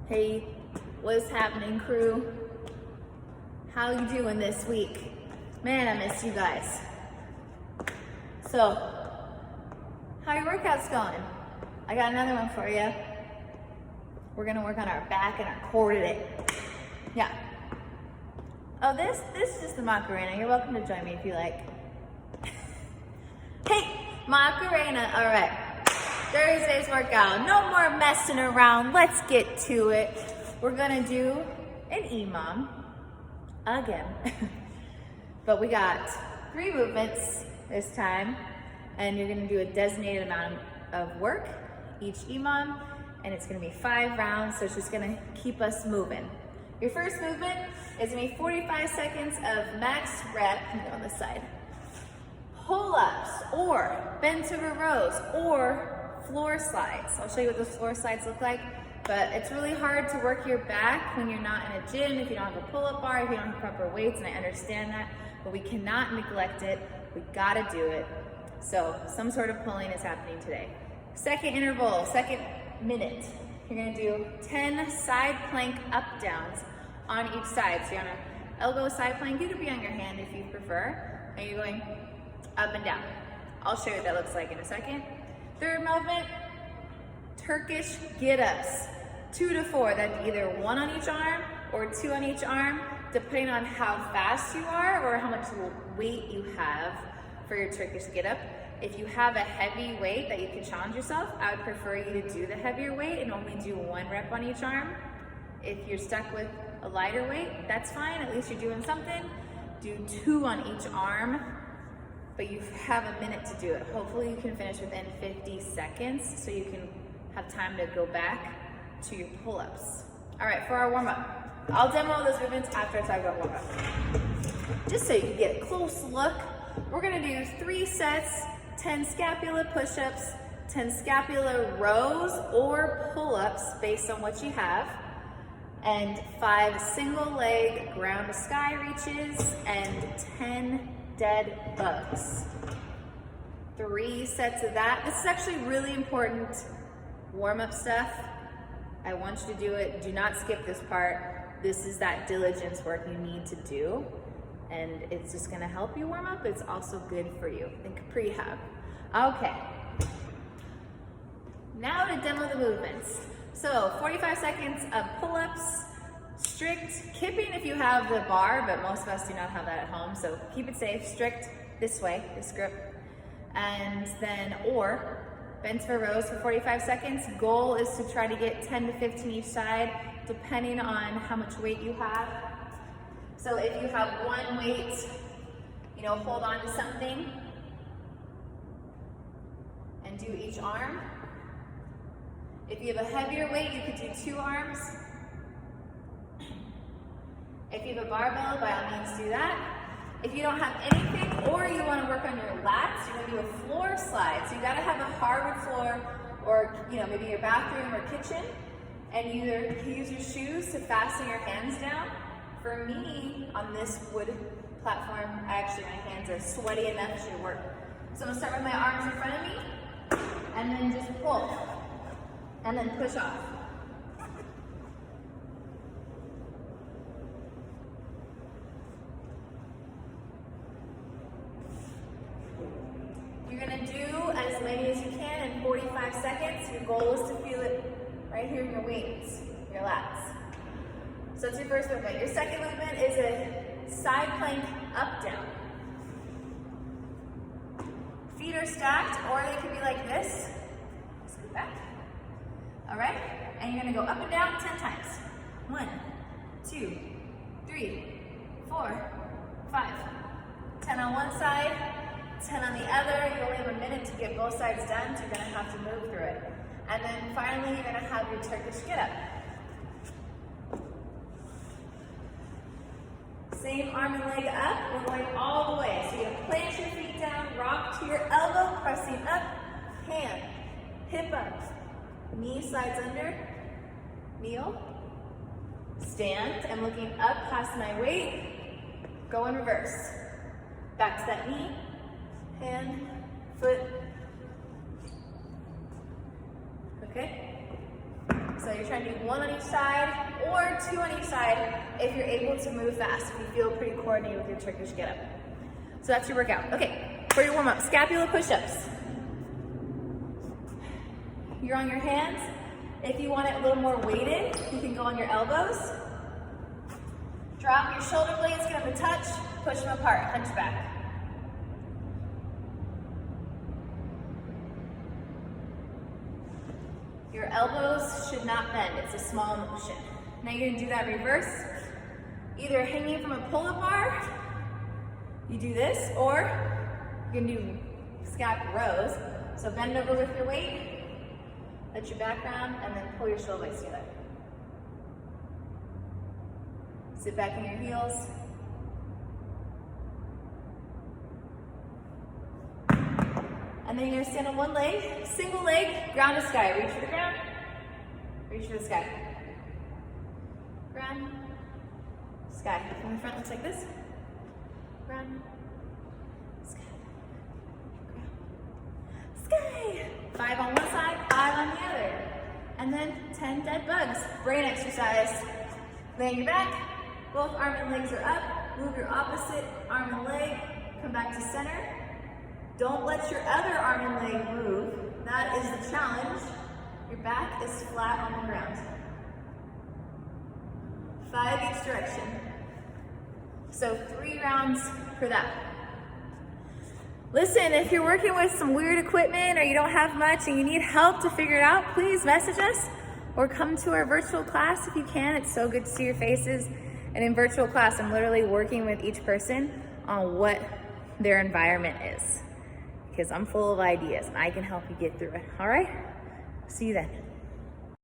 Hey, what's happening, crew? How you doing this week? Man, I miss you guys. So, how your workouts going? I got another one for you. We're gonna work on our back and our core today. Yeah. Oh, this is just the Macarena. You're welcome to join me if you like. Hey, Macarena. All right. Thursday's workout. No more messing around. Let's get to it. We're gonna do an EMOM again. But we got 3 movements this time, and you're gonna do a designated amount of work each EMOM, and it's gonna be 5 rounds, so it's just gonna keep us moving. Your first movement is gonna be 45 seconds of max rep on the side. Pull-ups, or bent over rows, or floor slides. I'll show you what those floor slides look like, but it's really hard to work your back when you're not in a gym, if you don't have a pull-up bar, if you don't have proper weights, and I understand that, but we cannot neglect it. We gotta do it. So some sort of pulling is happening today. Second interval, second minute. You're gonna do 10 side plank up downs on each side. So you're on an elbow side plank. You could be on your hand if you prefer. And you're going up and down. I'll show you what that looks like in a second. Third movement, Turkish get-ups. 2 to 4, that'd be either 1 on each arm or 2 on each arm, depending on how fast you are or how much weight you have for your Turkish get-up. If you have a heavy weight that you can challenge yourself, I would prefer you to do the heavier weight and only do 1 rep on each arm. If you're stuck with a lighter weight, that's fine, at least you're doing something. Do 2 on each arm, but you have a minute to do it. Hopefully you can finish within 50 seconds so you can have time to go back to your pull-ups. All right, for our warm-up, I'll demo those movements after I talk about warm-up. Just so you can get a close look, we're gonna do 3 sets, 10 scapula push-ups, 10 scapula rows or pull-ups based on what you have, and 5 single leg ground to sky reaches, and 10 dead bugs. 3 sets of that. This is actually really important warm-up stuff. I want you to do it. Do not skip this part. This is that diligence work you need to do, and it's just gonna help you warm up. It's also good for you. Think prehab. Okay. Now to demo the movements. So 45 seconds of pull-ups, strict kipping if you have the bar, but most of us do not have that at home, so keep it safe, strict this way, this grip, and then or bent for rows for 45 seconds. Goal is to try to get 10 to 15 each side, depending on how much weight you have. So if you have 1 weight, hold on to something and do each arm. If you have a heavier weight, you could do 2 arms. If you have a barbell, by all means do that. If you don't have anything, or you want to work on your lats, you're going to do a floor slide. So you got to have a hardwood floor, or maybe your bathroom or kitchen, and either use your shoes to fasten your hands down. For me, on this wood platform, my hands are sweaty enough to work. So I'm going to start with my arms in front of me, and then just pull, and then push off. You're gonna do as many as you can in 45 seconds. Your goal is to feel it right here in your wings, your lats. So that's your first movement. Your second movement is a side plank up down. Feet are stacked, or they could be like this. Scoot back. All right, and you're gonna go up and down 10 times. 1, 2, 3, 4, 5. 10 on one side, 10 on the other. You only have a minute to get both sides done, so you're gonna have to move through it. And then finally, you're gonna have your Turkish get-up. Same arm and leg up, we're going all the way. So you're gonna plant your feet down, rock to your elbow, pressing up, hand, hip up, knee slides under, kneel, stand. I'm looking up past my weight, go in reverse. Back to that knee, hand, foot. Okay? So you're trying to do one on each side or two on each side if you're able to move fast, if you feel pretty coordinated with your Turkish get up. So that's your workout. Okay, for your warm up, scapula push-ups. You're on your hands. If you want it a little more weighted, you can go on your elbows. Drop your shoulder blades, get them to touch, push them apart, hunch back. Your elbows should not bend, it's a small motion. Now you're gonna do that reverse, either hanging from a pull-up bar, you do this, or you can do scap rows. So bend over with your weight, let your back round, and then pull your shoulder blades together. Sit back in your heels. And then you're gonna stand on one leg, single leg, ground to sky. Reach for the ground, reach for the sky. Ground, sky. From the front looks like this. Ground, sky, ground, sky. 5 on one side, 5 on the other. And then 10 dead bugs. Brain exercise. Lay on your back, both arm and legs are up. Move your opposite arm and leg, come back to center. Don't let your other arm and leg move. That is the challenge. Your back is flat on the ground. 5 each direction. So 3 rounds for that. Listen, if you're working with some weird equipment or you don't have much and you need help to figure it out, please message us or come to our virtual class if you can. It's so good to see your faces. And in virtual class, I'm literally working with each person on what their environment is, because I'm full of ideas and I can help you get through it. All right? See you then.